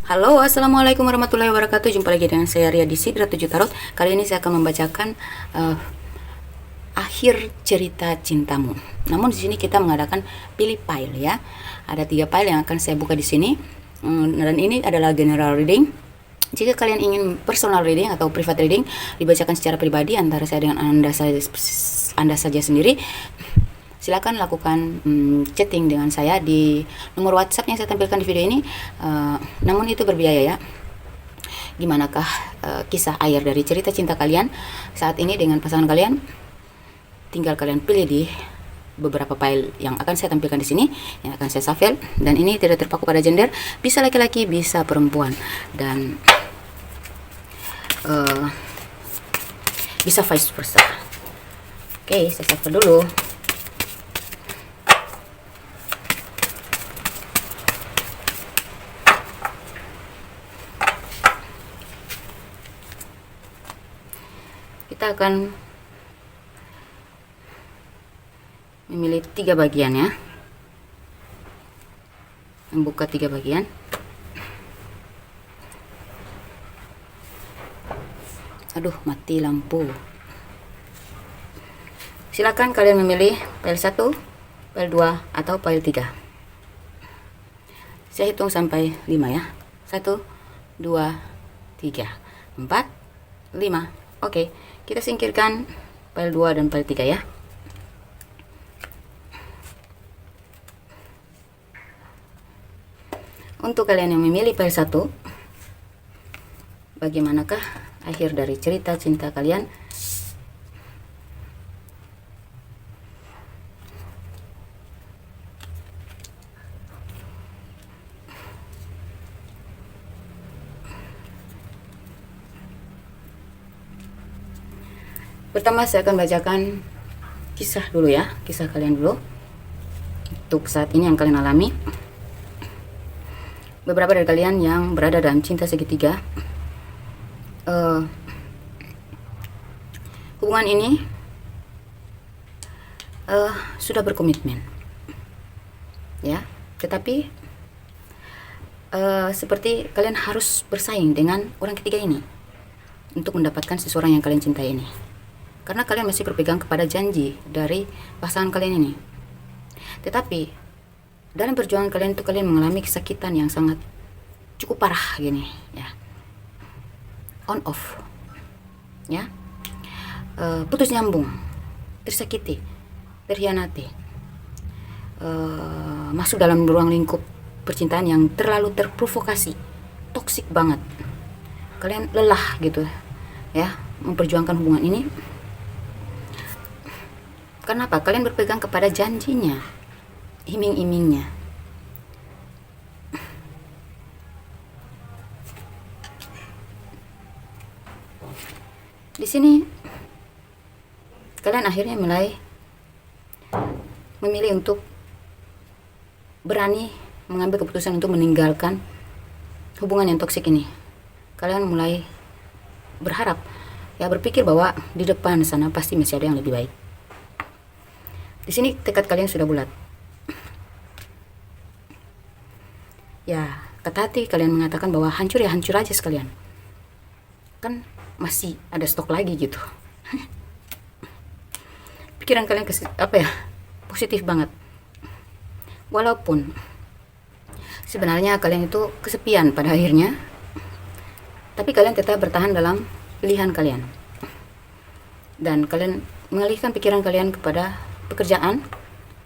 Halo, assalamualaikum warahmatullahi wabarakatuh. Jumpa lagi dengan saya Ria di Sidra 7 Tarot. Kali ini saya akan membacakan akhir cerita cintamu. Namun di sini kita mengadakan pilih file ya. Ada 3 file yang akan saya buka di sini. Dan ini adalah general reading. Jika kalian ingin personal reading atau private reading dibacakan secara pribadi antara saya dengan Anda saja sendiri, silakan lakukan chatting dengan saya di nomor WhatsApp yang saya tampilkan di video ini. Namun itu berbiaya ya. Gimanakah kisah akhir dari cerita cinta kalian saat ini dengan pasangan kalian? Tinggal kalian pilih di beberapa file yang akan saya tampilkan di sini, yang akan saya shuffle. Dan ini tidak terpaku pada gender, bisa laki-laki, bisa perempuan, dan bisa vice versa. Oke, saya shuffle dulu. Kita akan memilih 3 bagian ya, membuka 3 bagian. Aduh, mati lampu. Silakan kalian memilih file 1, file 2, atau file 3. Saya hitung sampai 5 ya. 1, 2, 3, 4, 5. Oke, kita singkirkan file 2 dan file 3 ya. Untuk kalian yang memilih file 1, bagaimanakah akhir dari cerita cinta kalian? Pertama saya akan bacakan kisah dulu ya, kisah kalian dulu. Untuk saat ini yang kalian alami, beberapa dari kalian yang berada dalam cinta segitiga, hubungan ini sudah berkomitmen ya, tetapi seperti kalian harus bersaing dengan orang ketiga ini untuk mendapatkan seseorang yang kalian cintai ini. Karena kalian masih berpegang kepada janji dari pasangan kalian ini. Tetapi dalam perjuangan kalian itu kalian mengalami kesakitan yang sangat cukup parah gini ya. On off. Ya. Putus nyambung, tersakiti, terhianati. Masuk dalam ruang lingkup percintaan yang terlalu terprovokasi, toksik banget. Kalian lelah gitu ya memperjuangkan hubungan ini. Kenapa? Kalian berpegang kepada janjinya, iming-imingnya. Di sini kalian akhirnya mulai memilih untuk berani mengambil keputusan untuk meninggalkan hubungan yang toksik ini. Kalian mulai berharap ya, berpikir bahwa di depan sana pasti masih ada yang lebih baik. Di sini tekad kalian sudah bulat. Ya, kata hati kalian mengatakan bahwa hancur ya hancur aja sekalian. Kan masih ada stok lagi gitu. Pikiran kalian positif banget. Walaupun sebenarnya kalian itu kesepian pada akhirnya, tapi kalian tetap bertahan dalam pilihan kalian. Dan kalian mengalihkan pikiran kalian kepada pekerjaan,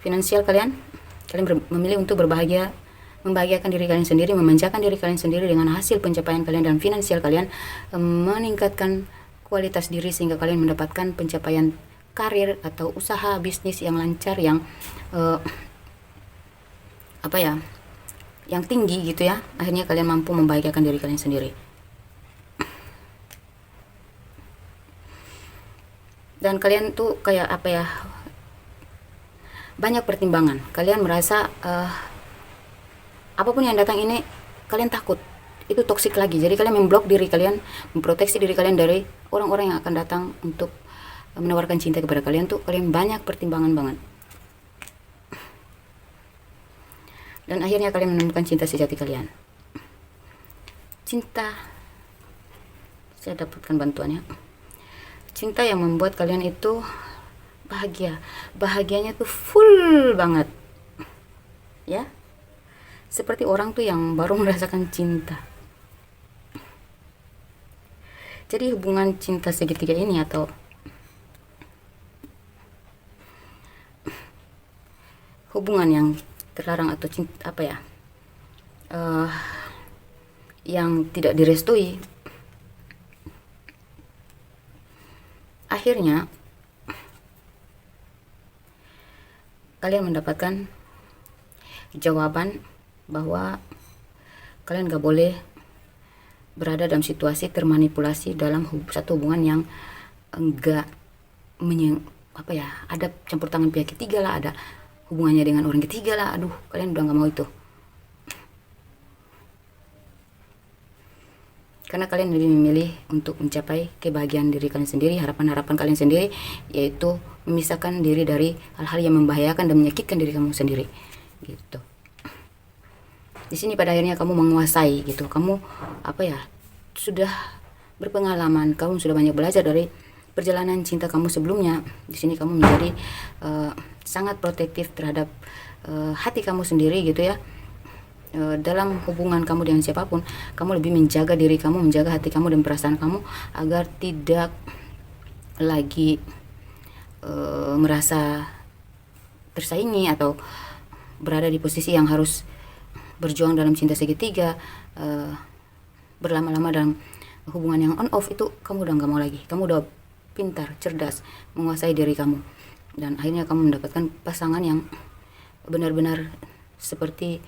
finansial kalian. Kalian memilih untuk membahagiakan diri kalian sendiri, memanjakan diri kalian sendiri dengan hasil pencapaian kalian dan finansial kalian, meningkatkan kualitas diri sehingga kalian mendapatkan pencapaian karir atau usaha bisnis yang lancar, yang yang tinggi gitu ya. Akhirnya kalian mampu membahagiakan diri kalian sendiri. Dan kalian tuh kayak banyak pertimbangan. Kalian merasa apapun yang datang ini kalian takut itu toksik lagi. Jadi kalian memblok diri kalian, memproteksi diri kalian dari orang-orang yang akan datang untuk menawarkan cinta kepada kalian. Tuh kalian banyak pertimbangan banget. Dan akhirnya kalian menemukan cinta sejati kalian. cinta, saya dapatkan bantuannya, cinta yang membuat kalian itu bahagianya tuh full banget ya, seperti orang tuh yang baru merasakan cinta. Jadi hubungan cinta segitiga ini atau hubungan yang terlarang atau cinta yang tidak direstui, akhirnya kalian mendapatkan jawaban bahwa kalian gak boleh berada dalam situasi termanipulasi dalam satu hubungan yang enggak ada campur tangan pihak ketiga lah, ada hubungannya dengan orang ketiga lah. Aduh, kalian udah gak mau itu, karena kalian lebih memilih untuk mencapai kebahagiaan diri kalian sendiri, harapan-harapan kalian sendiri, yaitu memisahkan diri dari hal-hal yang membahayakan dan menyakitkan diri kamu sendiri gitu. Di sini pada akhirnya kamu menguasai gitu, kamu sudah berpengalaman, kamu sudah banyak belajar dari perjalanan cinta kamu sebelumnya. Di sini kamu menjadi sangat protektif terhadap hati kamu sendiri gitu ya. Dalam hubungan kamu dengan siapapun, kamu lebih menjaga diri kamu, menjaga hati kamu dan perasaan kamu agar tidak lagi merasa tersaingi atau berada di posisi yang harus berjuang dalam cinta segitiga, berlama-lama dalam hubungan yang on off. Itu kamu udah gak mau lagi, kamu udah pintar, cerdas, menguasai diri kamu, dan akhirnya kamu mendapatkan pasangan yang benar-benar seperti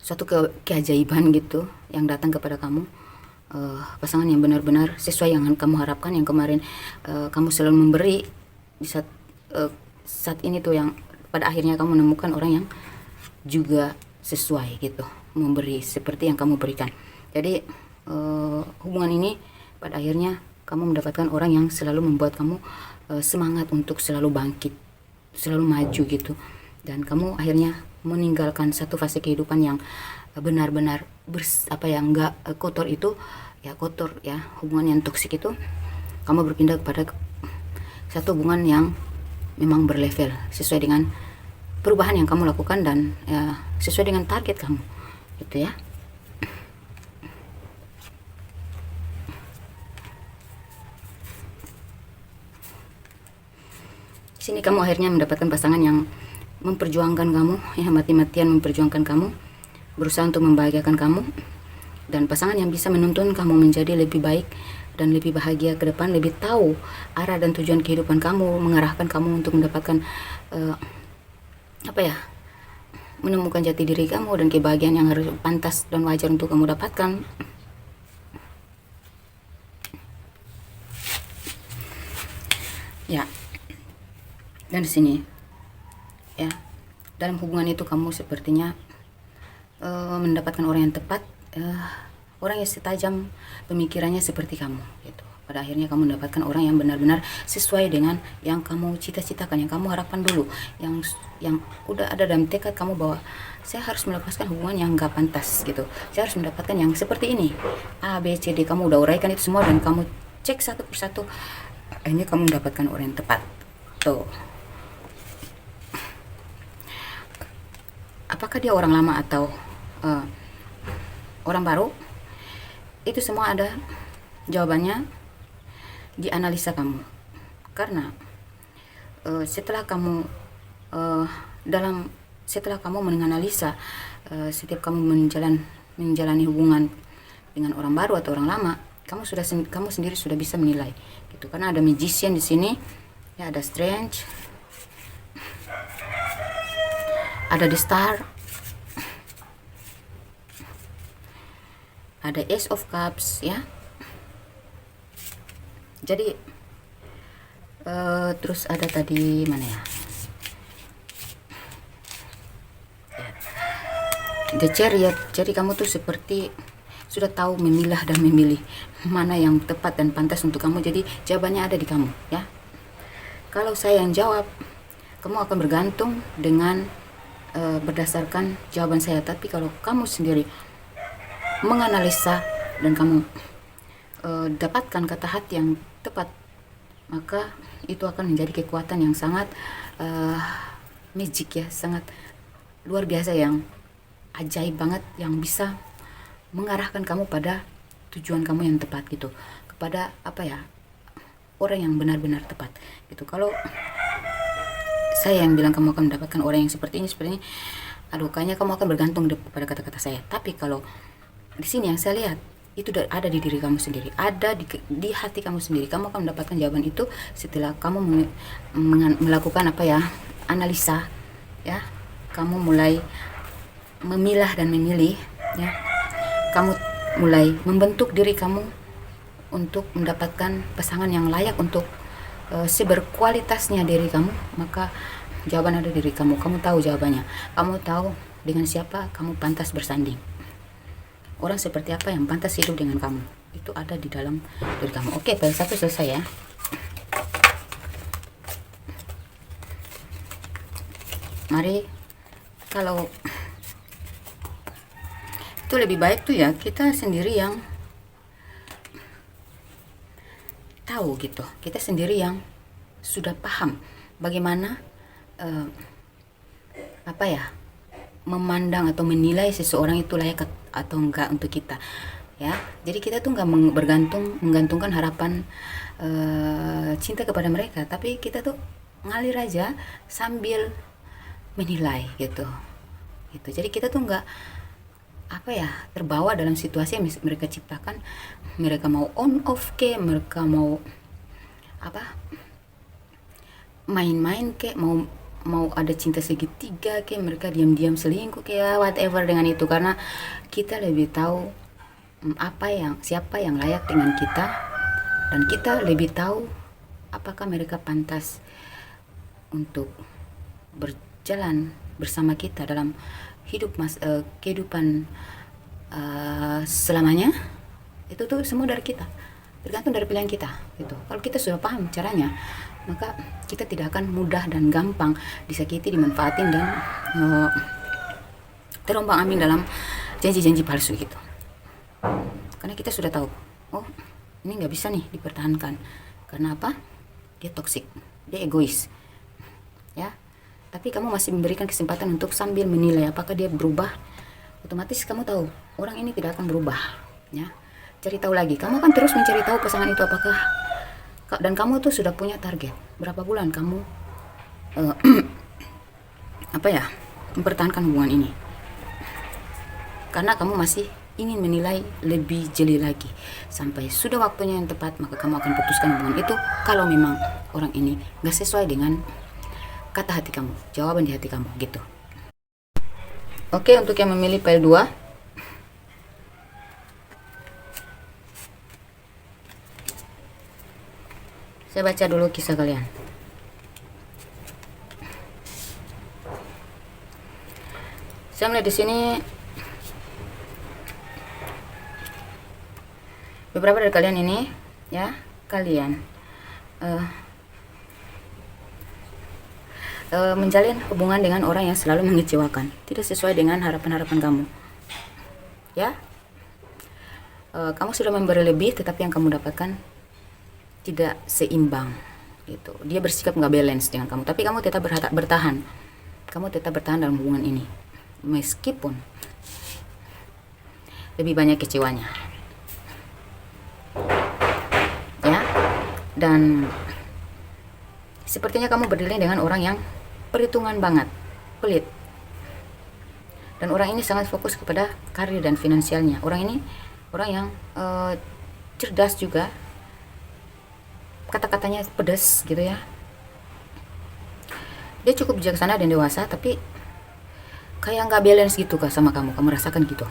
suatu keajaiban gitu yang datang kepada kamu. Pasangan yang benar-benar sesuai yang kamu harapkan, yang kemarin kamu selalu memberi. Di saat ini tuh yang pada akhirnya kamu menemukan orang yang juga sesuai gitu, memberi seperti yang kamu berikan. Jadi hubungan ini pada akhirnya kamu mendapatkan orang yang selalu membuat kamu semangat untuk selalu bangkit, selalu maju gitu. Dan kamu akhirnya meninggalkan satu fase kehidupan yang benar-benar enggak kotor itu ya, kotor ya, hubungan yang toksik itu. Kamu berpindah kepada satu hubungan yang memang berlevel sesuai dengan perubahan yang kamu lakukan dan sesuai dengan target kamu gitu ya. Di sini kamu akhirnya mendapatkan pasangan yang memperjuangkan kamu, ya, mati-matian memperjuangkan kamu, berusaha untuk membahagiakan kamu, dan pasangan yang bisa menuntun kamu menjadi lebih baik dan lebih bahagia ke depan, lebih tahu arah dan tujuan kehidupan kamu, mengarahkan kamu untuk mendapatkan menemukan jati diri kamu dan kebahagiaan yang harus pantas dan wajar untuk kamu dapatkan. Ya, dan di sini ya, dalam hubungan itu kamu sepertinya mendapatkan orang yang tepat, orang yang setajam pemikirannya seperti kamu gitu. Pada akhirnya kamu mendapatkan orang yang benar-benar sesuai dengan yang kamu cita-citakan, yang kamu harapkan dulu, yang udah ada dalam tekad kamu bahwa saya harus melepaskan hubungan yang gak pantas gitu, saya harus mendapatkan yang seperti ini, A, B, C, D. Kamu udah uraikan itu semua dan kamu cek satu persatu, akhirnya kamu mendapatkan orang yang tepat tuh. Apakah dia orang lama atau orang baru? Itu semua ada jawabannya di analisa kamu. Karena setelah kamu menganalisa setiap kamu menjalani hubungan dengan orang baru atau orang lama, kamu sendiri sudah bisa menilai gitu. Karena ada magician di sini, ya, ada strange, ada the star, ada ace of cups ya. Jadi terus ada tadi mana ya, the chariot. Jadi kamu tuh seperti sudah tahu memilah dan memilih mana yang tepat dan pantas untuk kamu. Jadi jawabannya ada di kamu ya. Kalau saya yang jawab, kamu akan bergantung dengan berdasarkan jawaban saya, tapi kalau kamu sendiri menganalisa dan kamu dapatkan kata hati yang tepat, maka itu akan menjadi kekuatan yang sangat magic ya, sangat luar biasa, yang ajaib banget, yang bisa mengarahkan kamu pada tujuan kamu yang tepat gitu, kepada apa ya, orang yang benar-benar tepat gitu. Kalau saya yang bilang kamu akan mendapatkan orang yang seperti ini, aduh, kayaknya kamu akan bergantung pada kata-kata saya. Tapi kalau di sini yang saya lihat, itu ada di diri kamu sendiri, ada di hati kamu sendiri. Kamu akan mendapatkan jawaban itu setelah kamu melakukan apa ya, analisa ya. Kamu mulai memilah dan memilih ya. Kamu mulai membentuk diri kamu untuk mendapatkan pasangan yang layak untuk seberkualitasnya diri kamu. Maka jawaban ada di diri kamu. Kamu tahu jawabannya. Kamu tahu dengan siapa kamu pantas bersanding. Orang seperti apa yang pantas hidup dengan kamu, itu ada di dalam diri kamu. Oke, file 1 selesai ya. Mari, kalau itu lebih baik tuh ya, kita sendiri yang tahu gitu, kita sendiri yang sudah paham bagaimana apa ya, memandang atau menilai seseorang itu layak atau enggak untuk kita ya. Jadi kita tuh nggak menggantungkan harapan cinta kepada mereka, tapi kita tuh ngalir aja sambil menilai gitu. Jadi kita tuh nggak apa ya, terbawa dalam situasi yang mereka ciptakan. Mereka mau on off ke, mereka mau apa, main-main ke, mau ada cinta segitiga kayak, mereka diam-diam selingkuh kayak, whatever dengan itu. Karena kita lebih tahu siapa yang layak dengan kita, dan kita lebih tahu apakah mereka pantas untuk berjalan bersama kita dalam hidup kehidupan selamanya. Itu tuh semua dari kita, tergantung dari pilihan kita gitu. Kalau kita sudah paham caranya, maka kita tidak akan mudah dan gampang disakiti, dimanfaatin, dan terombang-ambing dalam janji-janji palsu gitu. Karena kita sudah tahu, oh ini nggak bisa nih dipertahankan. Karena apa? Dia toksik, dia egois ya. Tapi kamu masih memberikan kesempatan untuk sambil menilai apakah dia berubah. Otomatis kamu tahu orang ini tidak akan berubah ya. Cari tahu lagi, kamu akan terus mencari tahu pasangan itu apakah, dan kamu tuh sudah punya target berapa bulan kamu apa ya, mempertahankan hubungan ini. Karena kamu masih ingin menilai lebih jeli lagi. Sampai sudah waktunya yang tepat, maka kamu akan putuskan hubungan itu kalau memang orang ini gak sesuai dengan kata hati kamu, jawaban di hati kamu gitu. Oke, untuk yang memilih file 2, saya baca dulu kisah kalian. Saya melihat di sini beberapa dari kalian ini ya, kalian menjalin hubungan dengan orang yang selalu mengecewakan, tidak sesuai dengan harapan-harapan kamu ya. Kamu sudah memberi lebih, tetapi yang kamu dapatkan tidak seimbang gitu. Dia bersikap nggak balance dengan kamu, tapi kamu tetap bertahan. Kamu tetap bertahan dalam hubungan ini meskipun lebih banyak kecewanya ya. Dan sepertinya kamu berdiri dengan orang yang perhitungan banget, pelit, dan orang ini sangat fokus kepada karir dan finansialnya. Orang ini orang yang cerdas juga, kata-katanya pedas gitu ya. Dia cukup bijaksana dan dewasa, tapi kayak nggak balance gitu kah sama kamu. Kamu rasakan gitu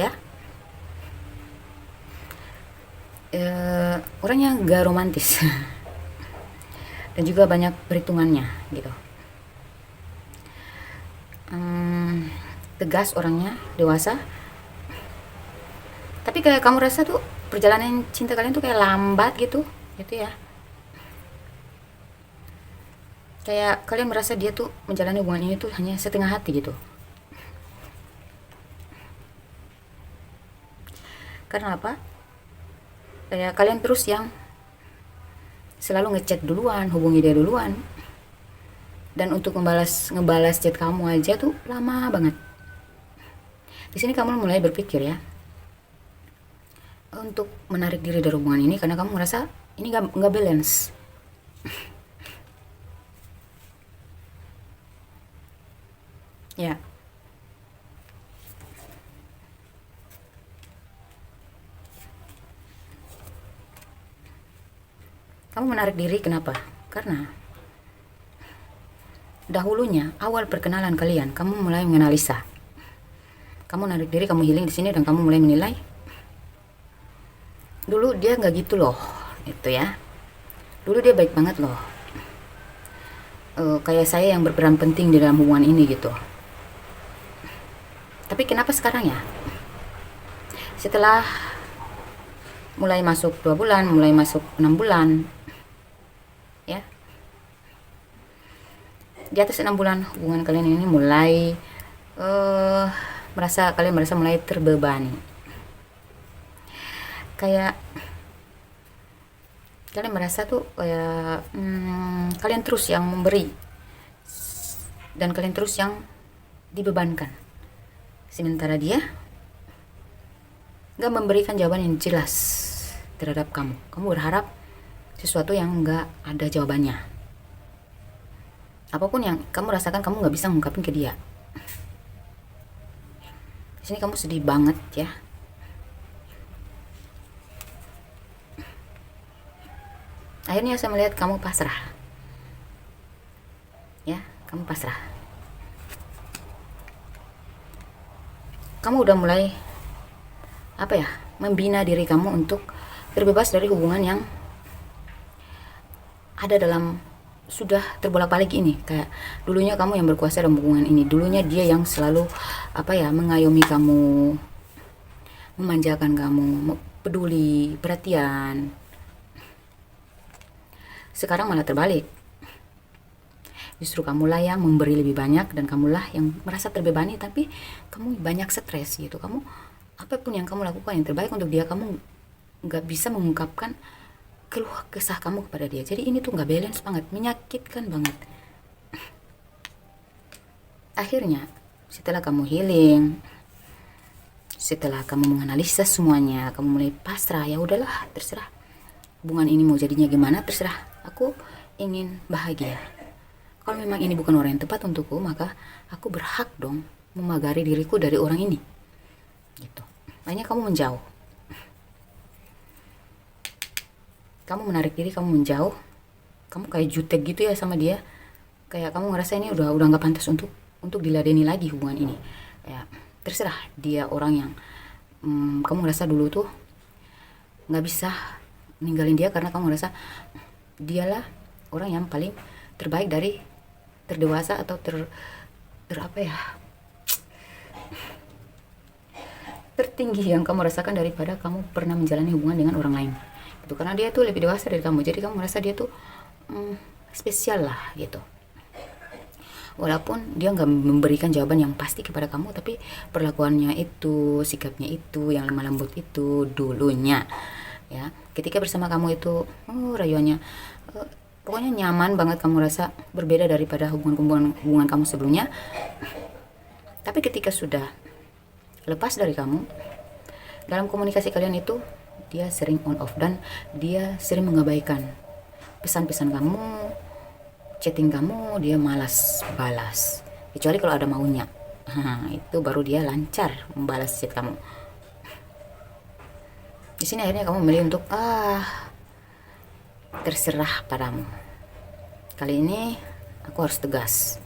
ya. Orangnya nggak romantis dan juga banyak perhitungannya gitu. Tegas orangnya, dewasa, tapi kayak kamu rasa tuh perjalanan cinta kalian tuh kayak lambat gitu ya. Kayak kalian merasa dia tuh menjalani hubungan ini tuh hanya setengah hati gitu. Karena apa? Kayak kalian terus yang selalu ngechat duluan, hubungi dia duluan. Dan untuk ngebalas chat kamu aja tuh lama banget. Di sini kamu mulai berpikir ya, untuk menarik diri dari hubungan ini karena kamu merasa ini nggak balance. Ya, kamu menarik diri kenapa? Karena dahulunya awal perkenalan kalian, kamu mulai menganalisa. Kamu narik diri, kamu healing di sini dan kamu mulai menilai. Dulu dia nggak gitu loh, itu ya. Dulu dia baik banget loh. Kayak saya yang berperan penting di dalam hubungan ini gitu. Tapi kenapa sekarang ya? Setelah mulai masuk 2 bulan, mulai masuk 6 bulan, ya. Di atas 6 bulan hubungan kalian ini mulai kalian merasa mulai terbebani. Kayak kalian merasa tuh kayak kalian terus yang memberi dan kalian terus yang dibebankan, sementara dia gak memberikan jawaban yang jelas terhadap kamu. Kamu berharap sesuatu yang gak ada jawabannya. Apapun yang kamu rasakan, kamu gak bisa mengungkapin ke dia. Di sini kamu sedih banget ya. Akhirnya saya melihat kamu pasrah. Ya, kamu pasrah. Kamu udah mulai membina diri kamu untuk terbebas dari hubungan yang ada dalam sudah terbolak-balik ini. Kayak dulunya kamu yang berkuasa dalam hubungan ini, dulunya dia yang selalu mengayomi kamu, memanjakan kamu, peduli, perhatian. Sekarang malah terbalik. Justru kamulah yang memberi lebih banyak dan kamulah yang merasa terbebani, tapi kamu banyak stres gitu. Kamu apapun yang kamu lakukan yang terbaik untuk dia, kamu nggak bisa mengungkapkan keluh kesah kamu kepada dia. Jadi ini tuh nggak balance banget, menyakitkan banget. Akhirnya setelah kamu healing, setelah kamu menganalisa semuanya, kamu mulai pasrah. Ya udahlah, terserah hubungan ini mau jadinya gimana, terserah. Aku ingin bahagia. Kalau memang ini bukan orang yang tepat untukku, maka aku berhak dong memagari diriku dari orang ini gitu. Makanya kamu menjauh, kamu menarik diri, kamu menjauh, kamu kayak jutek gitu ya sama dia. Kayak kamu ngerasa ini udah nggak pantas untuk diladeni lagi hubungan ini. Ya terserah dia orang yang kamu ngerasa dulu tuh nggak bisa ninggalin dia karena kamu ngerasa dialah orang yang paling terbaik dari terdewasa atau tertinggi yang kamu rasakan daripada kamu pernah menjalani hubungan dengan orang lain itu. Karena dia tuh lebih dewasa dari kamu, jadi kamu merasa dia tuh spesial lah gitu. Walaupun dia nggak memberikan jawaban yang pasti kepada kamu, tapi perlakuannya itu, sikapnya itu, yang lemah lembut itu dulunya ya. Ketika bersama kamu itu rayuannya pokoknya nyaman banget, kamu rasa berbeda daripada hubungan kamu sebelumnya. Tapi ketika sudah lepas dari kamu, dalam komunikasi kalian itu dia sering on off dan dia sering mengabaikan pesan-pesan kamu, chatting kamu, dia malas balas, kecuali kalau ada maunya. Itu baru dia lancar membalas chat kamu. Di sini akhirnya kamu memilih untuk terserah padamu. Kali ini aku harus tegas.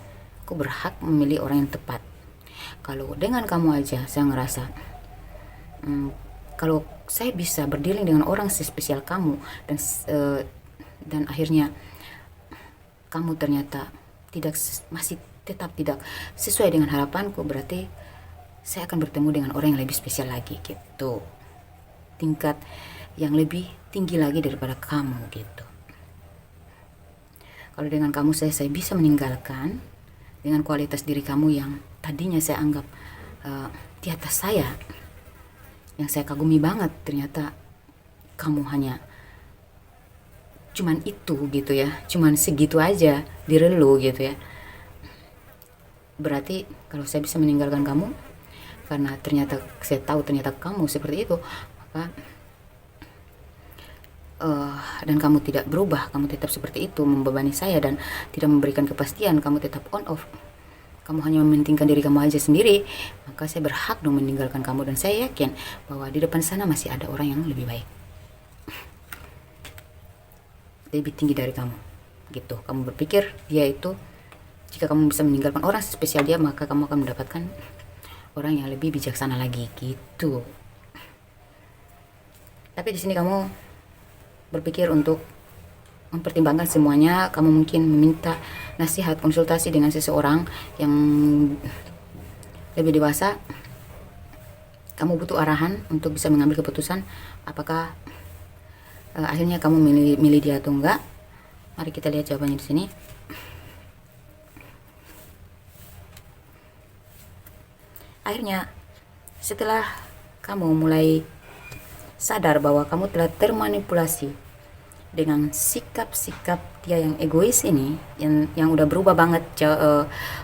Aku berhak memilih orang yang tepat. Kalau dengan kamu aja saya ngerasa kalau saya bisa berdealing dengan orang sespesial kamu dan akhirnya kamu ternyata masih tetap tidak sesuai dengan harapanku, berarti saya akan bertemu dengan orang yang lebih spesial lagi gitu. Tingkat yang lebih tinggi lagi daripada kamu gitu. Kalau dengan kamu saya bisa meninggalkan dengan kualitas diri kamu yang tadinya saya anggap di atas saya, yang saya kagumi banget, ternyata kamu hanya cuman itu gitu ya, cuman segitu aja diri lu gitu ya. Berarti kalau saya bisa meninggalkan kamu karena ternyata saya tahu ternyata kamu seperti itu, maka dan kamu tidak berubah, kamu tetap seperti itu membebani saya dan tidak memberikan kepastian, kamu tetap on off, kamu hanya mementingkan diri kamu aja sendiri, maka saya berhak dong meninggalkan kamu. Dan saya yakin bahwa di depan sana masih ada orang yang lebih baik, lebih tinggi dari kamu gitu. Kamu berpikir dia itu, jika kamu bisa meninggalkan orang spesial dia, maka kamu akan mendapatkan orang yang lebih bijaksana lagi gitu. Tapi di sini kamu berpikir untuk mempertimbangkan semuanya. Kamu mungkin meminta nasihat, konsultasi dengan seseorang yang lebih dewasa. Kamu butuh arahan untuk bisa mengambil keputusan apakah akhirnya kamu milih dia atau enggak. Mari kita lihat jawabannya di sini. Akhirnya setelah kamu mulai sadar bahwa kamu telah termanipulasi dengan sikap-sikap dia yang egois ini, yang udah berubah banget,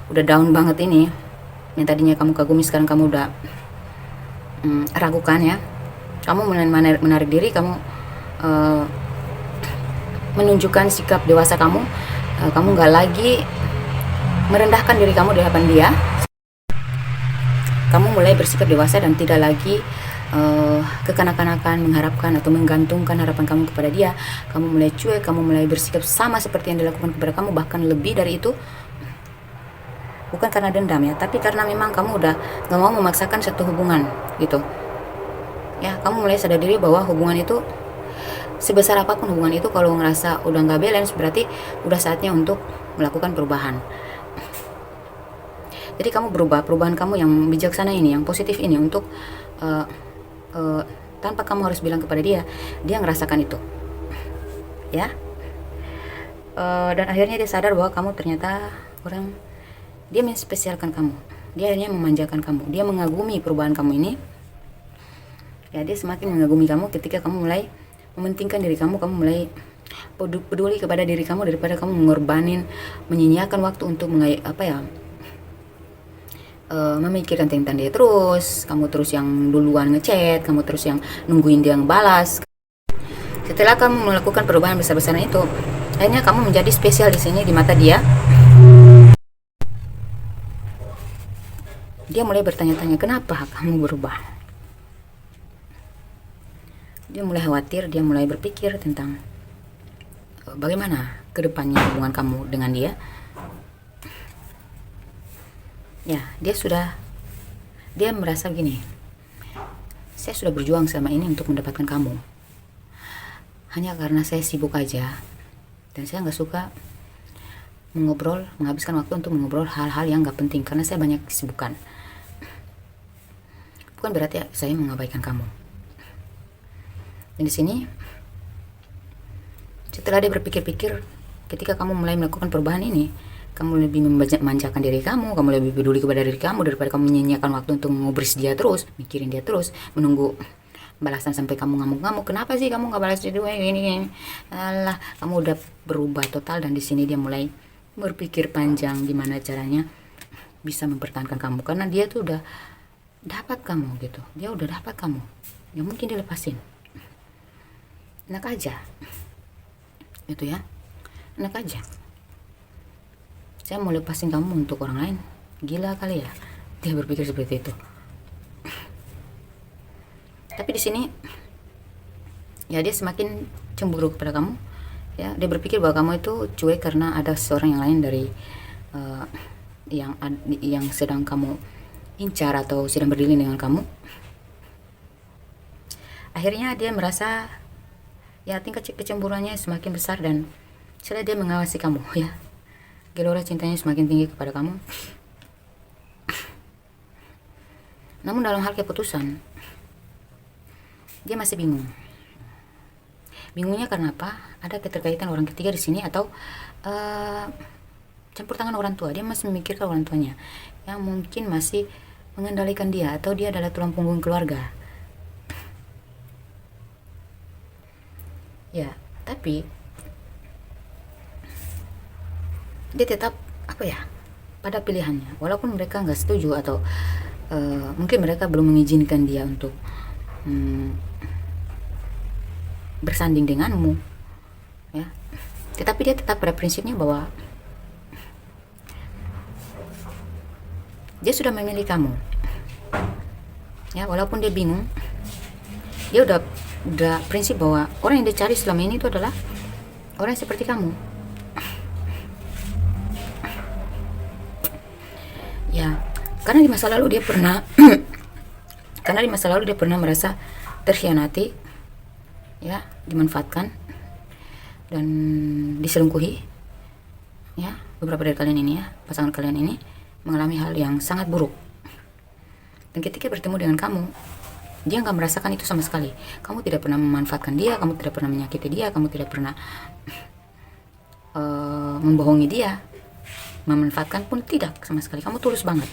udah down banget ini, yang tadinya kamu kagumi sekarang kamu udah ragukan ya. Kamu mulai menarik diri, kamu menunjukkan sikap dewasa kamu. Kamu nggak lagi merendahkan diri kamu di hadapan dia. Kamu mulai bersikap dewasa dan tidak lagi kekanak-kanakan mengharapkan atau menggantungkan harapan kamu kepada dia. Kamu mulai cuek, kamu mulai bersikap sama seperti yang dilakukan kepada kamu, bahkan lebih dari itu. Bukan karena dendam ya, tapi karena memang kamu udah gak mau memaksakan satu hubungan gitu ya. Kamu mulai sadar diri bahwa hubungan itu, sebesar apapun hubungan itu, kalau ngerasa udah gak balance, berarti udah saatnya untuk melakukan perubahan. Jadi kamu berubah, perubahan kamu yang bijaksana ini, yang positif ini, untuk tanpa kamu harus bilang kepada dia, dia ngerasakan itu ya. Dan akhirnya dia sadar bahwa kamu ternyata orang, dia menspesialkan kamu, dia hanya memanjakan kamu, dia mengagumi perubahan kamu ini ya. Dia semakin mengagumi kamu ketika kamu mulai mementingkan diri kamu, kamu mulai peduli kepada diri kamu daripada kamu mengorbanin, menyia-nyiakan waktu untuk memikirkan tentang dia terus. Kamu terus yang duluan ngechat, kamu terus yang nungguin dia ngebalas. Setelah kamu melakukan perubahan besar-besaran itu, akhirnya kamu menjadi spesial di sini di mata dia. Dia mulai bertanya-tanya, kenapa kamu berubah? Dia mulai khawatir, dia mulai berpikir tentang bagaimana kedepannya hubungan kamu dengan dia. Ya, dia merasa gini, saya sudah berjuang selama ini untuk mendapatkan kamu, hanya karena saya sibuk aja dan saya nggak suka menghabiskan waktu untuk mengobrol hal-hal yang nggak penting karena saya banyak kesibukan. Bukan berarti saya mengabaikan kamu. Dan di sini, setelah dia berpikir-pikir, ketika kamu mulai melakukan perubahan ini, kamu lebih memanjakan diri kamu, kamu lebih peduli kepada diri kamu daripada kamu menyanyiakan waktu untuk ngobris dia terus, mikirin dia terus, menunggu balasan sampai kamu ngamuk-ngamuk. Kenapa sih kamu nggak balas itu ini? Alah, kamu udah berubah total. Dan di sini dia mulai berpikir panjang gimana caranya bisa mempertahankan kamu, karena dia tuh udah dapat kamu gitu. Dia udah dapat kamu, nggak mungkin dilepasin. Enak aja itu ya, enak aja. Saya mau lepasin kamu untuk orang lain, gila kali ya. Dia berpikir seperti itu. Tapi di sini ya, dia semakin cemburu kepada kamu ya. Dia berpikir bahwa kamu itu cuek karena ada seorang yang lain dari yang sedang kamu incar atau sedang berdiri dengan kamu. Akhirnya dia merasa ya tingkat kecemburuannya semakin besar, dan setelah dia mengawasi kamu ya, gelora cintanya semakin tinggi kepada kamu. Namun dalam hal keputusan, dia masih bingung. Bingungnya karena apa? Ada keterkaitan orang ketiga di sini atau campur tangan orang tua. Dia masih memikirkan orang tuanya yang mungkin masih mengendalikan dia, atau dia adalah tulang punggung keluarga. Ya, tapi dia tetap pada pilihannya, walaupun mereka nggak setuju atau mungkin mereka belum mengizinkan dia untuk bersanding denganmu, ya. Tetapi dia tetap pada prinsipnya bahwa dia sudah memilih kamu, ya. Walaupun dia bingung, dia udah prinsip bahwa orang yang dia cari selama ini itu adalah orang yang seperti kamu. Ya, karena di masa lalu dia pernah merasa terkhianati, ya, dimanfaatkan dan diselingkuhi, ya. Beberapa dari kalian ini, ya, pasangan kalian ini mengalami hal yang sangat buruk. Dan ketika bertemu dengan kamu, dia nggak merasakan itu sama sekali. Kamu tidak pernah memanfaatkan dia, kamu tidak pernah menyakiti dia, kamu tidak pernah membohongi dia, memanfaatkan pun tidak sama sekali. Kamu tulus banget.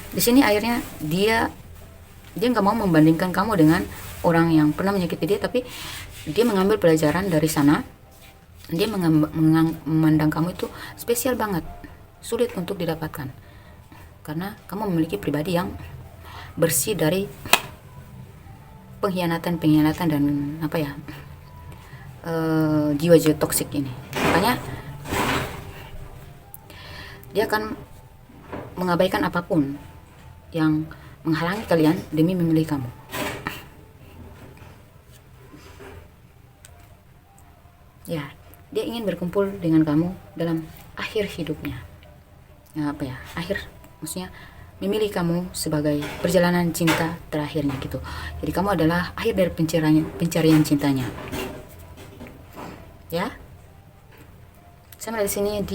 Di sini akhirnya dia nggak mau membandingkan kamu dengan orang yang pernah menyakiti dia, tapi dia mengambil pelajaran dari sana. Dia memandang kamu itu spesial banget, sulit untuk didapatkan, karena kamu memiliki pribadi yang bersih dari pengkhianatan dan jiwa-jiwa toksik ini. Makanya dia akan mengabaikan apapun yang menghalangi kalian demi memilih kamu. Ya, dia ingin berkumpul dengan kamu dalam akhir hidupnya. Maksudnya memilih kamu sebagai perjalanan cinta terakhirnya gitu. Jadi kamu adalah akhir dari pencarian cintanya. Ya. Sama di sini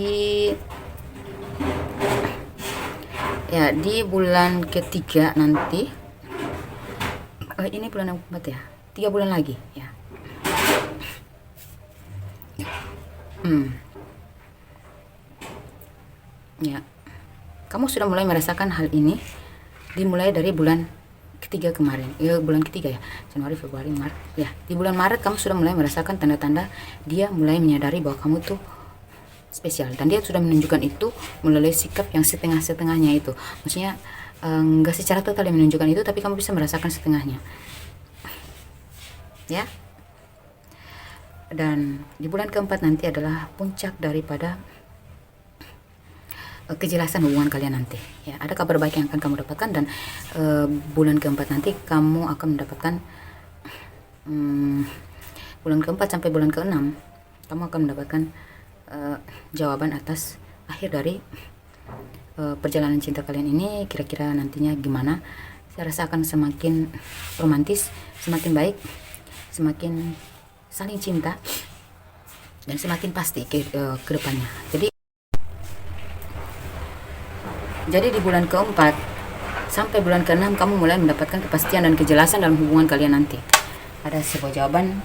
di bulan ketiga nanti. Ini bulan yang keempat ya. 3 bulan lagi ya. Ya. Kamu sudah mulai merasakan hal ini dimulai dari bulan ketiga kemarin. Bulan ketiga ya. Januari, Februari, Maret. Ya, di bulan Maret kamu sudah mulai merasakan tanda-tanda dia mulai menyadari bahwa kamu tuh spesial, dan dia sudah menunjukkan itu melalui sikap yang setengah-setengahnya itu. Maksudnya enggak secara total dia menunjukkan itu, tapi kamu bisa merasakan setengahnya. Ya. Dan di bulan keempat nanti adalah puncak daripada kejelasan hubungan kalian nanti, ya. Ada kabar baik yang akan kamu dapatkan, dan bulan keempat nanti kamu akan mendapatkan bulan keempat sampai bulan keenam kamu akan mendapatkan jawaban atas akhir dari perjalanan cinta kalian ini. Kira-kira nantinya gimana? Saya rasa akan semakin romantis, semakin baik, semakin saling cinta, dan semakin pasti ke depannya. Jadi di bulan keempat sampai bulan keenam kamu mulai mendapatkan kepastian dan kejelasan dalam hubungan kalian nanti. Ada sebuah jawaban.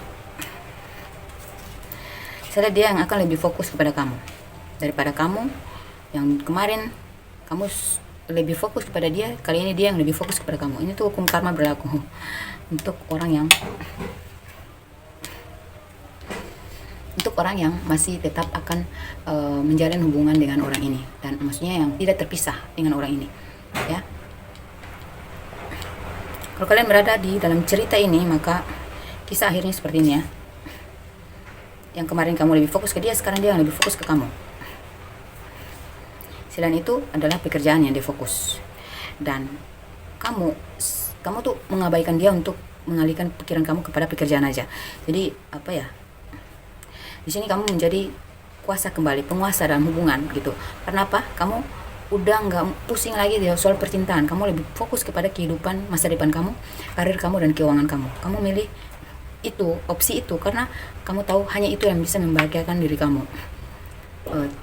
Saya dia yang akan lebih fokus kepada kamu daripada kamu yang kemarin kamu lebih fokus kepada dia. Kali ini dia yang lebih fokus kepada kamu. Ini tuh hukum karma berlaku untuk orang yang masih tetap akan menjalin hubungan dengan orang ini, dan maksudnya yang tidak terpisah dengan orang ini, ya. Kalau kalian berada di dalam cerita ini, maka kisah akhirnya seperti ini, ya. Yang kemarin kamu lebih fokus ke dia, sekarang dia yang lebih fokus ke kamu. Selain itu adalah pekerjaan yang dia fokus, dan kamu tuh mengabaikan dia untuk mengalihkan pikiran kamu kepada pekerjaan aja. Jadi di sini kamu menjadi kuasa kembali, penguasa dalam hubungan gitu. Karena apa? Kamu udah nggak pusing lagi soal percintaan. Kamu lebih fokus kepada kehidupan masa depan kamu, karir kamu, dan keuangan kamu. Kamu milih itu, opsi itu, karena kamu tahu hanya itu yang bisa membahagiakan diri kamu.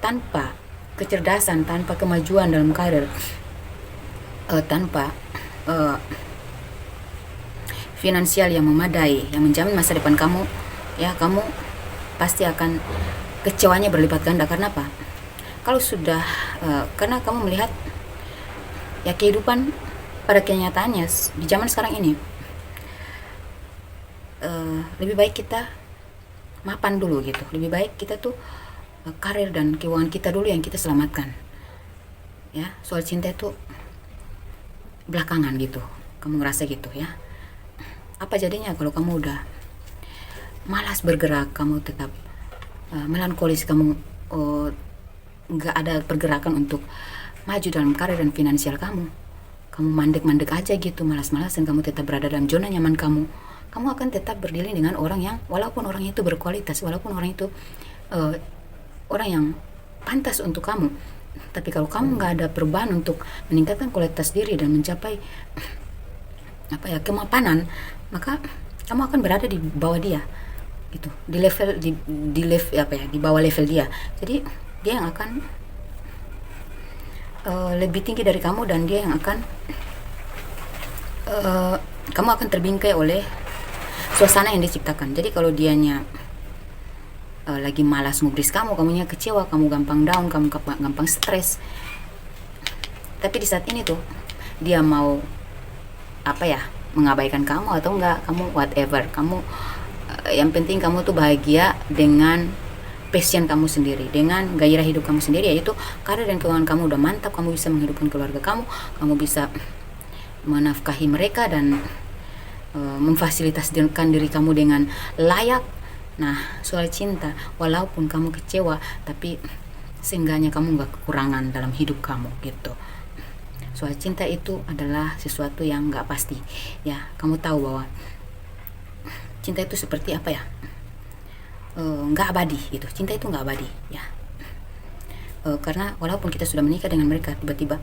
Tanpa kecerdasan, tanpa kemajuan dalam karir, tanpa finansial yang memadai, yang menjamin masa depan kamu, ya kamu pasti akan kecewanya berlipat ganda. Karena apa? Kalau sudah karena kamu melihat ya kehidupan pada kenyataannya di zaman sekarang ini, lebih baik kita mapan dulu gitu. Lebih baik kita tuh karir dan keuangan kita dulu yang kita selamatkan. Ya, soal cinta itu belakangan gitu. Kamu ngerasa gitu ya. Apa jadinya kalau kamu udah malas bergerak, kamu tetap melankolis, kamu nggak ada pergerakan untuk maju dalam karir dan finansial kamu. Kamu mandek-mandek aja gitu, malas-malasan, kamu tetap berada dalam zona nyaman kamu. Kamu akan tetap berdiri dengan orang yang, walaupun orang itu berkualitas, walaupun orang itu orang yang pantas untuk kamu, tapi kalau kamu nggak ada perubahan untuk meningkatkan kualitas diri dan mencapai kemapanan, maka kamu akan berada di bawah dia gitu, di bawah level dia. Jadi dia yang akan lebih tinggi dari kamu, dan dia yang akan kamu akan terbingkai oleh suasana yang diciptakan. Jadi kalau dianya lagi malas ngubris kamunya kecewa, kamu gampang down, kamu gampang stres. Tapi di saat ini tuh dia mau mengabaikan kamu atau enggak, kamu whatever, kamu yang penting kamu tuh bahagia dengan passion kamu sendiri, dengan gairah hidup kamu sendiri, yaitu karir dan keuangan kamu udah mantap, kamu bisa menghidupkan keluarga kamu bisa menafkahi mereka dan memfasilitasikan diri kamu dengan layak. Nah, soal cinta, walaupun kamu kecewa, tapi seenggaknya kamu gak kekurangan dalam hidup kamu gitu. Soal cinta itu adalah sesuatu yang gak pasti ya. Kamu tahu bahwa cinta itu seperti apa ya, gak abadi gitu. Cinta itu gak abadi ya. Karena walaupun kita sudah menikah dengan mereka, tiba-tiba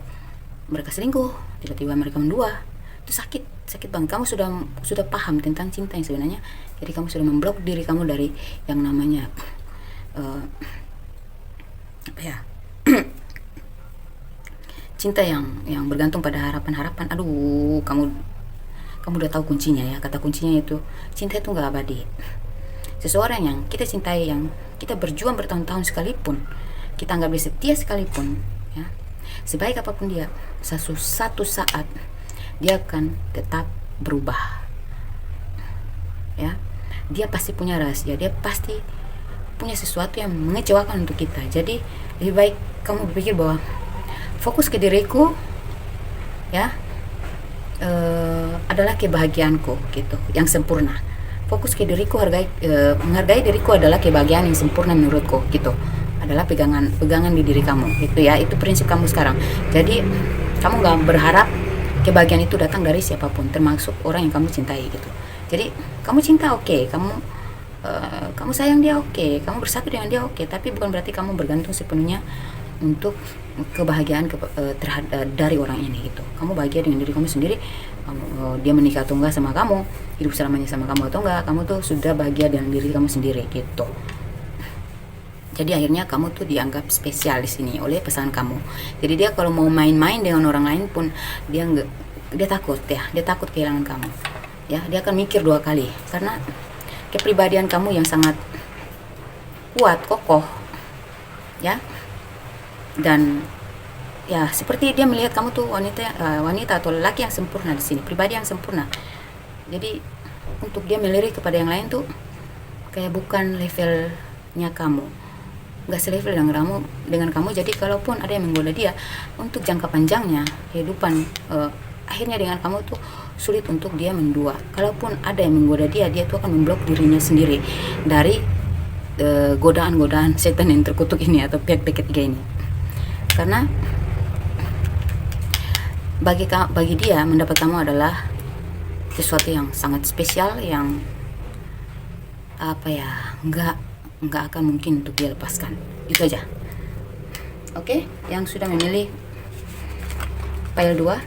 mereka selingkuh, tiba-tiba mereka mendua, itu sakit banget. Kamu sudah paham tentang cinta yang sebenarnya, jadi kamu sudah memblok diri kamu dari yang namanya cinta yang bergantung pada harapan. Aduh, kamu udah tahu kuncinya ya. Kata kuncinya itu, cinta itu nggak abadi. Seseorang yang kita cintai, yang kita berjuang bertahun-tahun sekalipun, kita nggak bisa setia sekalipun ya, sebaik apapun dia, satu saat dia akan tetap berubah ya. Dia pasti punya rahasia, dia pasti punya sesuatu yang mengecewakan untuk kita. Jadi lebih baik kamu berpikir bahwa fokus ke diriku ya, adalah kebahagiaanku gitu, yang sempurna. Fokus ke diriku, menghargai diriku adalah kebahagiaan yang sempurna menurutku gitu, adalah pegangan di diri kamu gitu ya. Itu prinsip kamu sekarang. Jadi kamu gak berharap kebahagiaan itu datang dari siapapun, termasuk orang yang kamu cintai gitu. Jadi kamu cinta, oke, kamu sayang dia, oke, kamu bersatu dengan dia, oke, tapi bukan berarti kamu bergantung sepenuhnya untuk kebahagiaan dari orang ini gitu. Kamu bahagia dengan diri kamu sendiri. Dia menikah atau enggak sama kamu, hidup selamanya sama kamu atau enggak, kamu tuh sudah bahagia dengan diri kamu sendiri gitu. Jadi akhirnya kamu tuh dianggap spesial di sini oleh pasangan kamu. Jadi dia kalau mau main-main dengan orang lain pun dia takut ya, dia takut kehilangan kamu. Ya, dia akan mikir 2 kali karena kepribadian kamu yang sangat kuat, kokoh. Ya. Dan ya seperti dia melihat kamu tuh wanita atau lelaki yang sempurna di sini, pribadi yang sempurna. Jadi untuk dia melirik kepada yang lain tuh kayak bukan levelnya kamu, nggak selevel dengan kamu. Jadi kalaupun ada yang menggoda dia, untuk jangka panjangnya kehidupan akhirnya dengan kamu tuh sulit untuk dia mendua. Kalaupun ada yang menggoda dia tuh akan memblok dirinya sendiri dari godaan-godaan setan yang terkutuk ini atau pihak ketiga ini. Karena bagi dia mendapat kamu adalah sesuatu yang sangat spesial, yang nggak akan mungkin untuk dia lepaskan. Itu aja. Oke, yang sudah memilih file 2.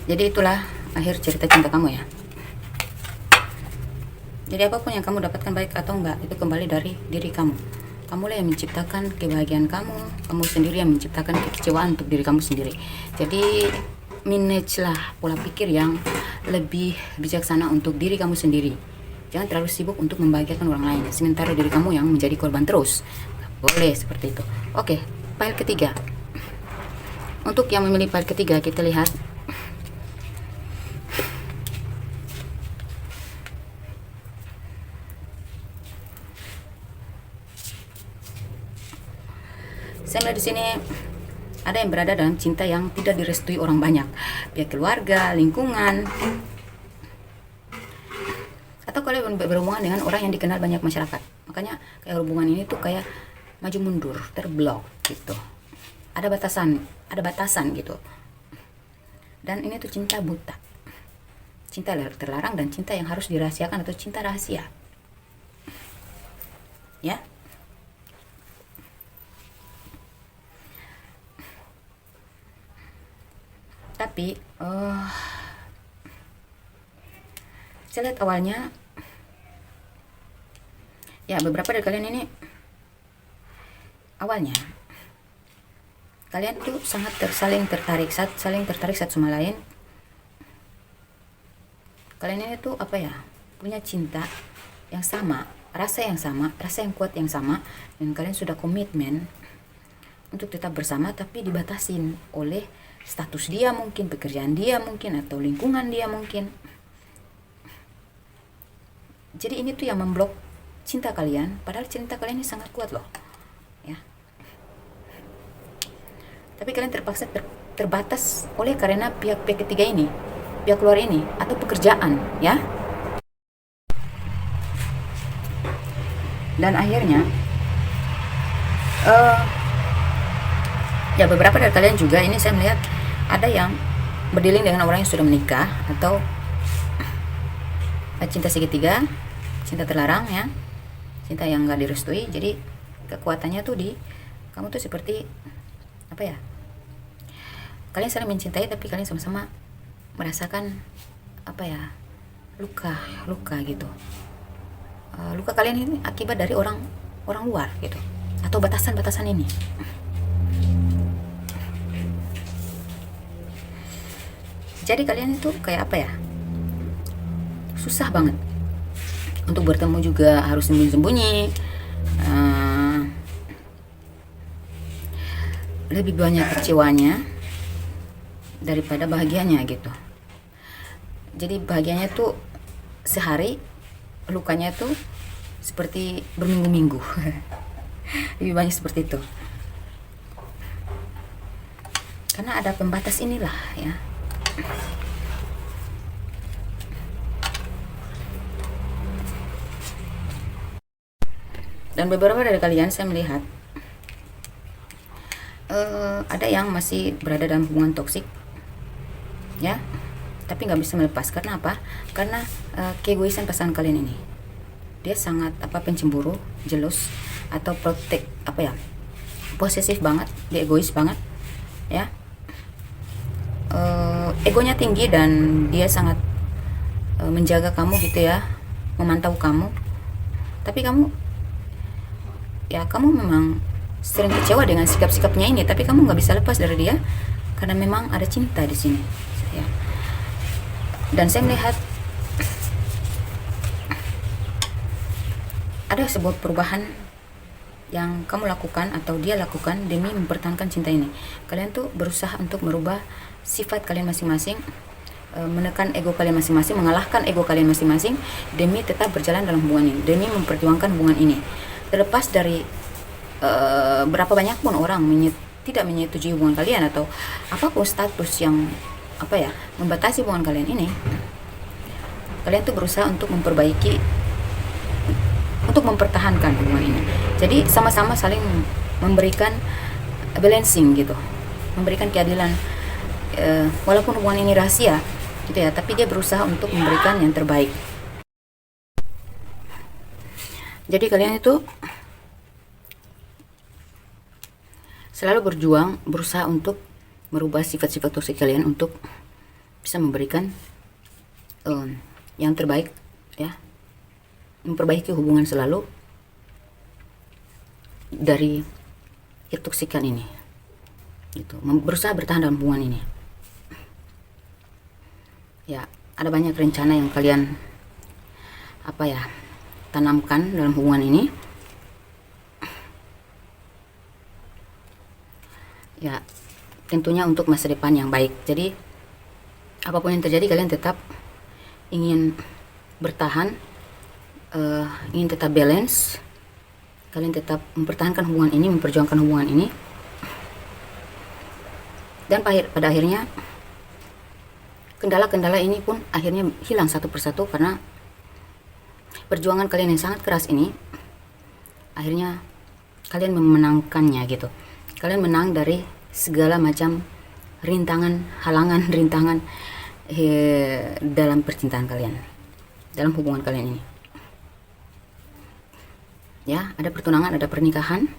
Jadi itulah akhir cerita cinta kamu ya. Jadi apapun yang kamu dapatkan, baik atau enggak, itu kembali dari diri kamu. Kamulah yang menciptakan kebahagiaan kamu sendiri yang menciptakan kekecewaan untuk diri kamu sendiri. Jadi manage lah pola pikir yang lebih bijaksana untuk diri kamu sendiri. Jangan terlalu sibuk untuk membahagiakan orang lain, sementara diri kamu yang menjadi korban terus. Boleh seperti itu. Oke, file ketiga. Untuk yang memilih file ketiga, kita lihat. Saya melihat di sini ada yang berada dalam cinta yang tidak direstui orang banyak, pihak keluarga, lingkungan, atau kalian berhubungan dengan orang yang dikenal banyak masyarakat. Makanya kayak hubungan ini tuh kayak maju mundur, terblok gitu. Ada batasan gitu. Dan ini tuh cinta buta, cinta terlarang, dan cinta yang harus dirahasiakan atau cinta rahasia. Ya. Tapi saya lihat awalnya ya, beberapa dari kalian ini awalnya kalian tuh sangat saling tertarik satu sama lain. Kalian ini tuh apa ya, punya cinta yang sama, rasa yang kuat yang sama, dan kalian sudah komitmen untuk tetap bersama, tapi dibatasin oleh status dia mungkin, pekerjaan dia mungkin, atau lingkungan dia mungkin. Jadi ini tuh yang memblok cinta kalian, padahal cinta kalian ini sangat kuat loh, ya. Tapi kalian terpaksa terbatas oleh karena pihak ketiga ini, pihak luar ini, atau pekerjaan, ya. Dan akhirnya ya, beberapa dari kalian juga ini saya melihat ada yang berdealing dengan orang yang sudah menikah, atau cinta segitiga, cinta terlarang, ya, cinta yang gak direstui. Jadi kekuatannya tuh di kamu tuh seperti apa ya, kalian saling mencintai tapi kalian sama-sama merasakan apa ya, luka gitu. Luka kalian ini akibat dari orang luar gitu, atau batasan-batasan ini. Jadi kalian itu kayak apa ya, susah banget untuk bertemu, juga harus sembunyi-sembunyi. Lebih banyak kecewanya daripada bahagianya gitu. Jadi bahagianya tuh sehari, lukanya tuh seperti berminggu-minggu. Lebih banyak seperti itu, karena ada pembatas inilah, ya. Dan beberapa dari kalian saya melihat ada yang masih berada dalam hubungan toksik, ya, tapi nggak bisa melepas. Karena apa? Karena keegoisan pasangan kalian ini, dia sangat pencemburu, jealous, atau protect, posesif banget, dia egois banget, ya. Egonya tinggi dan dia sangat menjaga kamu gitu, ya, memantau kamu. Tapi kamu memang sering kecewa dengan sikap-sikapnya ini, tapi kamu nggak bisa lepas dari dia karena memang ada cinta di sini, ya. Dan saya melihat ada sebuah perubahan yang kamu lakukan atau dia lakukan demi mempertahankan cinta ini. Kalian tuh berusaha untuk merubah sifat kalian masing-masing, menekan ego kalian masing-masing, mengalahkan ego kalian masing-masing demi tetap berjalan dalam hubungan ini, demi memperjuangkan hubungan ini. Terlepas dari berapa banyak pun orang tidak menyetujui hubungan kalian, atau apapun status yang membatasi hubungan kalian ini, kalian tuh berusaha untuk memperbaiki, untuk mempertahankan hubungan ini. Jadi sama-sama saling memberikan balancing gitu, memberikan keadilan. Walaupun hubungan ini rahasia gitu, ya, tapi dia berusaha untuk memberikan yang terbaik. Jadi kalian itu selalu berjuang, berusaha untuk merubah sifat-sifat toksik kalian untuk bisa memberikan yang terbaik, ya, memperbaiki hubungan selalu dari ketoksikan ini gitu, berusaha bertahan dalam hubungan ini. Ya, ada banyak rencana yang kalian tanamkan dalam hubungan ini. Ya, tentunya untuk masa depan yang baik. Jadi apapun yang terjadi, kalian tetap ingin bertahan, ingin tetap balance, kalian tetap mempertahankan hubungan ini, memperjuangkan hubungan ini. Dan pada akhirnya kendala-kendala ini pun akhirnya hilang satu persatu, karena perjuangan kalian yang sangat keras ini akhirnya kalian memenangkannya gitu. Kalian menang dari segala macam rintangan, halangan, rintangan dalam percintaan kalian, dalam hubungan kalian ini. Ya, ada pertunangan, ada pernikahan.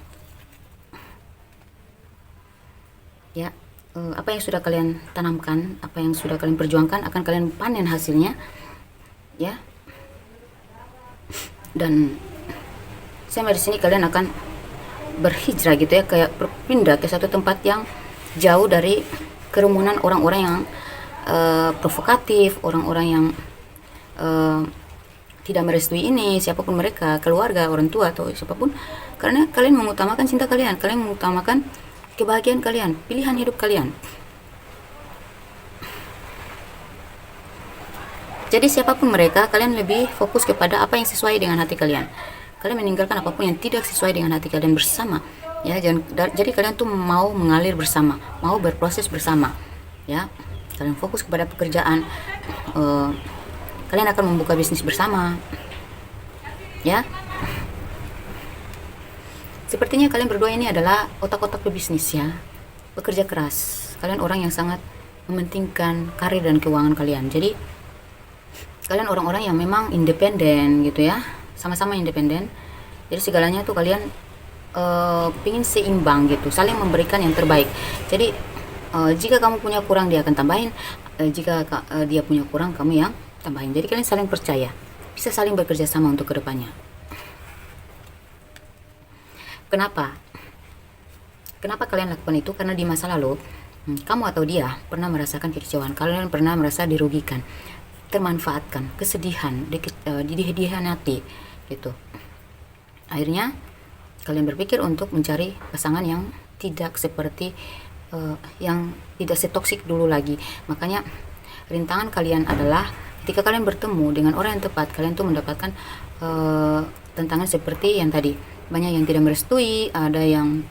Ya, apa yang sudah kalian tanamkan, apa yang sudah kalian perjuangkan akan kalian panen hasilnya. Ya. Dan saya di sini kalian akan berhijrah gitu ya, kayak berpindah ke satu tempat yang jauh dari kerumunan orang-orang yang provokatif, orang-orang yang tidak merestui ini, siapapun mereka, keluarga, orang tua atau siapapun, karena kalian mengutamakan cinta kalian, kalian mengutamakan kebahagiaan kalian, pilihan hidup kalian. Jadi siapapun mereka, kalian lebih fokus kepada apa yang sesuai dengan hati kalian. Kalian meninggalkan apapun yang tidak sesuai dengan hati kalian bersama. Ya, jadi kalian tuh mau mengalir bersama, mau berproses bersama. Ya, kalian fokus kepada pekerjaan. Kalian akan membuka bisnis bersama. Ya. Sepertinya kalian berdua ini adalah otak-otak pebisnis ya. Bekerja keras. Kalian orang yang sangat mementingkan karir dan keuangan kalian. Jadi kalian orang-orang yang memang independen gitu ya, sama-sama independen. Jadi segalanya tuh kalian pingin seimbang gitu, saling memberikan yang terbaik. Jadi jika kamu punya kurang, dia akan tambahin. Jika dia punya kurang, kamu yang tambahin. Jadi kalian saling percaya, bisa saling bekerja sama untuk kedepannya. Kenapa kalian lakukan itu? Karena di masa lalu kamu atau dia pernah merasakan kekecewaan, kalian pernah merasa dirugikan, termanfaatkan, kesedihan, dihadiahkan gitu. Akhirnya kalian berpikir untuk mencari pasangan yang tidak seperti yang tidak setoksik dulu lagi. Makanya rintangan kalian adalah ketika kalian bertemu dengan orang yang tepat, kalian tuh mendapatkan tantangan seperti yang tadi. Banyak yang tidak merestui, ada yang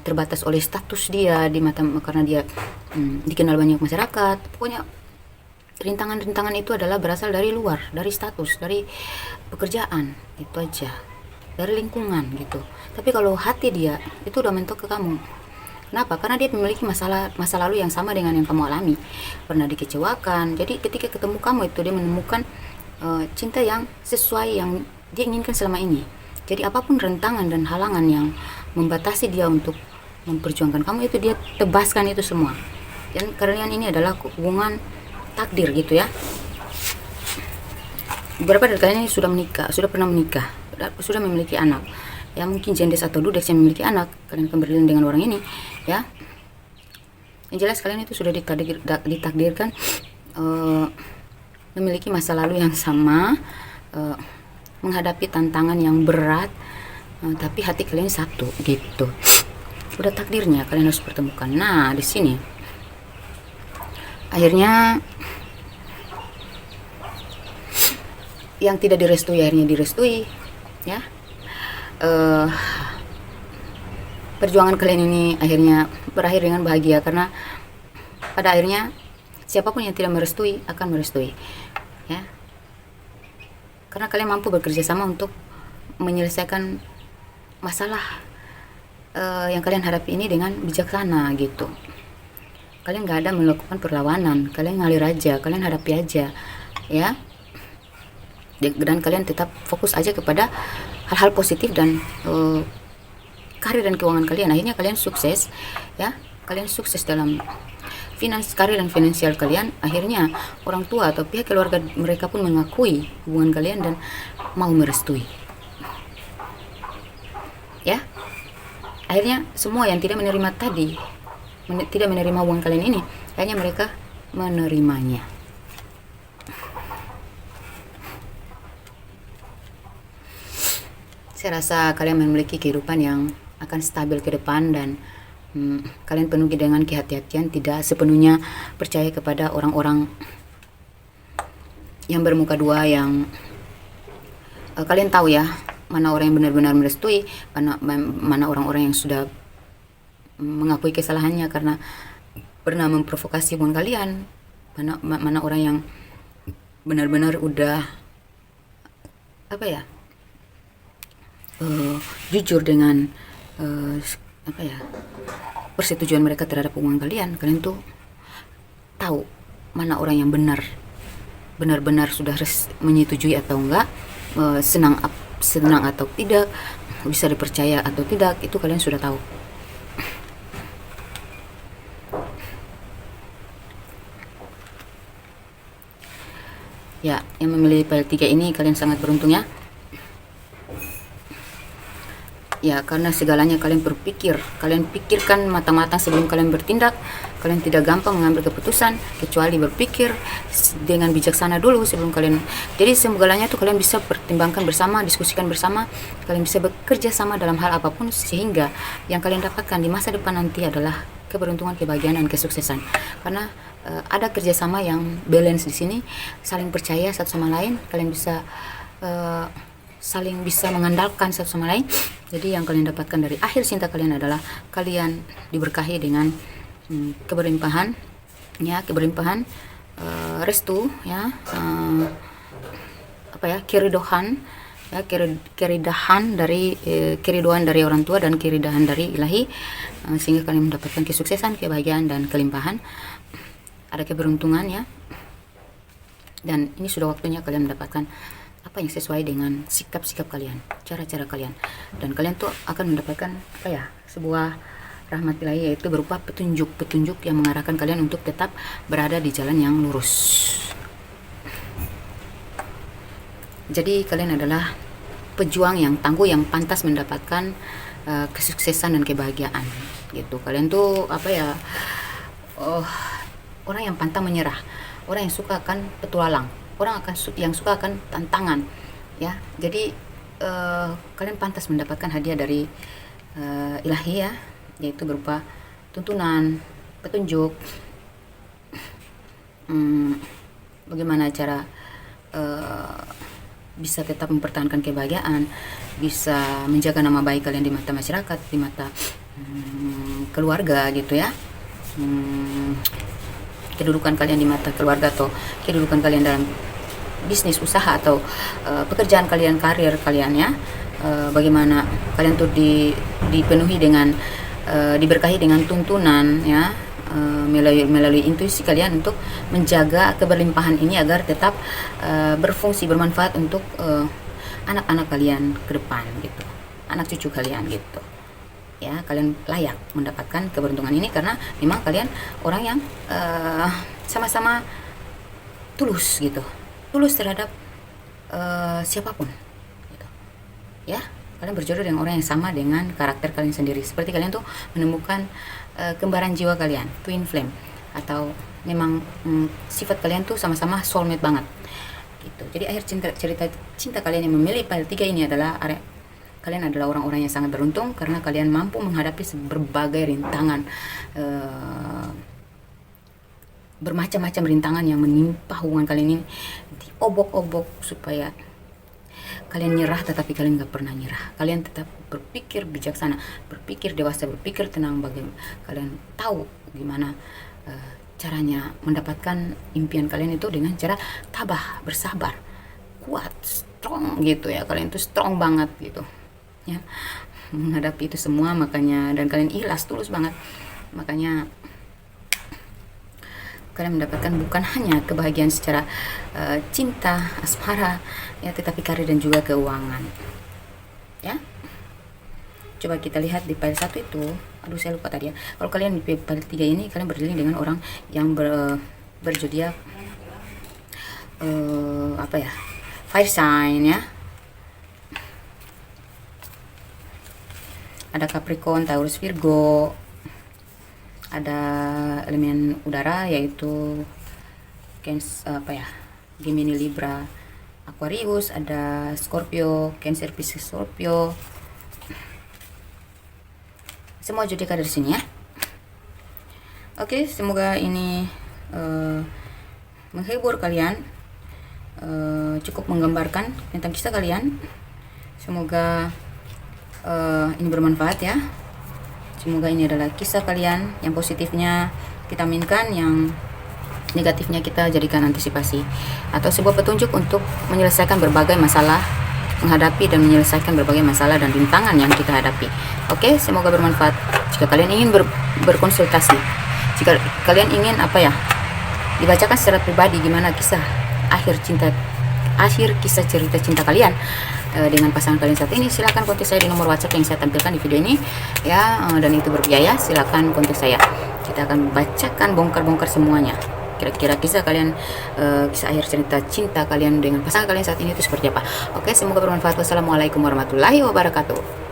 terbatas oleh status dia di mata, karena dia dikenal banyak masyarakat. Pokoknya rintangan-rintangan itu adalah berasal dari luar, dari status, dari pekerjaan, itu aja, dari lingkungan gitu. Tapi kalau hati dia itu udah mentok ke kamu. Kenapa? Karena dia memiliki masa lalu yang sama dengan yang kamu alami, pernah dikecewakan. Jadi ketika ketemu kamu itu dia menemukan cinta yang sesuai yang dia inginkan selama ini. Jadi apapun rentangan dan halangan yang membatasi dia untuk memperjuangkan kamu, itu dia tebaskan itu semua. Dan kalian ini adalah hubungan takdir gitu ya. Beberapa dari kalian ini sudah menikah, sudah pernah menikah, sudah memiliki anak. Ya mungkin jendes atau dudes yang memiliki anak, kalian akan berlindung dengan orang ini ya. Yang jelas kalian itu sudah ditakdirkan memiliki masa lalu yang sama, menghadapi tantangan yang berat, tapi hati kalian satu gitu. Udah takdirnya kalian harus pertemukan. Nah, di sini akhirnya yang tidak direstui akhirnya direstui ya. Perjuangan kalian ini akhirnya berakhir dengan bahagia, karena pada akhirnya siapapun yang tidak merestui akan merestui ya. Karena kalian mampu bekerja sama untuk menyelesaikan masalah yang kalian hadapi ini dengan bijaksana gitu. Kalian gak ada melakukan perlawanan, kalian ngalir aja, kalian hadapi aja ya. Dan kalian tetap fokus aja kepada hal-hal positif dan karir dan keuangan kalian. Akhirnya kalian sukses ya. Kalian sukses dalam karir dan finansial kalian. Akhirnya orang tua atau pihak keluarga mereka pun mengakui hubungan kalian dan mau merestui ya. Akhirnya semua yang tidak menerima tadi, tidak menerima hubungan kalian ini, akhirnya mereka menerimanya Saya rasa kalian memiliki kehidupan yang akan stabil ke depan dan kalian penuhi dengan kehati-hatian, tidak sepenuhnya percaya kepada orang-orang yang bermuka dua yang kalian tahu ya, mana orang yang benar-benar merestui, mana orang-orang yang sudah mengakui kesalahannya karena pernah memprovokasi hubungan kalian, mana orang yang benar-benar udah jujur dengan persetujuan mereka terhadap hubungan kalian. Kalian tuh tahu mana orang yang benar-benar sudah menyetujui atau enggak, senang atau tidak, bisa dipercaya atau tidak, itu kalian sudah tahu. Ya, yang memilih file 3 ini kalian sangat beruntung ya. Ya, karena segalanya kalian pikirkan matang-matang sebelum kalian bertindak. Kalian tidak gampang mengambil keputusan, kecuali berpikir dengan bijaksana dulu sebelum kalian. Jadi segalanya itu kalian bisa pertimbangkan bersama, diskusikan bersama, kalian bisa bekerja sama dalam hal apapun, sehingga yang kalian dapatkan di masa depan nanti adalah keberuntungan, kebahagiaan, dan kesuksesan. Karena ada kerjasama yang balance di sini, saling percaya satu sama lain, kalian bisa saling bisa mengandalkan satu sama lain. Jadi yang kalian dapatkan dari akhir cinta kalian adalah kalian diberkahi dengan keberlimpahan, restu, ya, keridohan, ya, keridahan dari orang tua dan keridahan dari Ilahi, sehingga kalian mendapatkan kesuksesan, kebahagiaan, dan kelimpahan. Ada keberuntungan ya, dan ini sudah waktunya kalian mendapatkan apa yang sesuai dengan sikap-sikap kalian, cara-cara kalian, dan kalian tuh akan mendapatkan sebuah rahmat Ilahi, yaitu berupa petunjuk yang mengarahkan kalian untuk tetap berada di jalan yang lurus. Jadi kalian adalah pejuang yang tangguh, yang pantas mendapatkan kesuksesan dan kebahagiaan gitu. Kalian tuh orang yang pantang menyerah, orang yang suka akan petualang, orang yang suka akan tantangan, ya. Jadi kalian pantas mendapatkan hadiah dari Ilahi ya, yaitu berupa tuntunan, petunjuk, bagaimana cara bisa tetap mempertahankan kebahagiaan, bisa menjaga nama baik kalian di mata masyarakat, di mata keluarga gitu ya, kedudukan kalian di mata keluarga, atau kedudukan kalian dalam bisnis, usaha, atau pekerjaan kalian, karir kalian ya. Bagaimana kalian tuh dipenuhi dengan diberkahi dengan tuntunan ya, melalui intuisi kalian untuk menjaga keberlimpahan ini agar tetap berfungsi, bermanfaat untuk anak-anak kalian ke depan gitu, anak cucu kalian gitu ya. Kalian layak mendapatkan keberuntungan ini karena memang kalian orang yang sama-sama tulus gitu, tulus terhadap siapapun gitu ya. Kalian berjodoh dengan orang yang sama dengan karakter kalian sendiri, seperti kalian tuh menemukan kembaran jiwa kalian, twin flame, atau memang sifat kalian tuh sama-sama soulmate banget gitu. Jadi akhir cerita cinta kalian yang memilih file 3 ini adalah kalian adalah orang-orang yang sangat beruntung karena kalian mampu menghadapi berbagai rintangan, bermacam-macam rintangan yang menimpa hubungan kalian ini, diobok-obok supaya kalian nyerah, tetapi kalian gak pernah nyerah. Kalian tetap berpikir bijaksana, berpikir dewasa, berpikir tenang. Bagaimana kalian tahu gimana caranya mendapatkan impian kalian itu dengan cara tabah, bersabar, kuat, strong gitu ya. Kalian tuh strong banget gitu ya menghadapi itu semua, makanya, dan kalian ikhlas, tulus banget, makanya kalian mendapatkan bukan hanya kebahagiaan secara cinta, asmara ya, tetapi karir dan juga keuangan ya. Coba kita lihat di file 1 itu, aduh saya lupa tadi ya. Kalau kalian di file 3 ini kalian berdiri dengan orang yang berzodiak fire sign ya. Ada Capricorn, Taurus, Virgo, ada elemen udara yaitu Gemini, Libra, Aquarius, ada Scorpio, Cancer, Pisces, Scorpio. Semua zodiak ada di sini ya. Oke, semoga ini menghibur kalian, cukup menggambarkan tentang kisah kalian. Semoga ini bermanfaat ya. Semoga ini adalah kisah kalian, yang positifnya kita aminkan, yang negatifnya kita jadikan antisipasi atau sebuah petunjuk untuk menyelesaikan berbagai masalah, menghadapi dan menyelesaikan berbagai masalah dan rintangan yang kita hadapi. Oke, semoga bermanfaat. Jika kalian ingin berkonsultasi, jika kalian ingin dibacakan secara pribadi gimana kisah kisah cerita cinta kalian dengan pasangan kalian saat ini, silakan kontak saya di nomor WhatsApp yang saya tampilkan di video ini ya, dan itu berbiaya. Silakan kontak saya, kita akan bacakan bongkar-bongkar semuanya. Kira-kira kisah kalian, kisah akhir cerita cinta kalian dengan pasangan kalian saat ini itu seperti apa. Oke, semoga bermanfaat. Wassalamualaikum warahmatullahi wabarakatuh.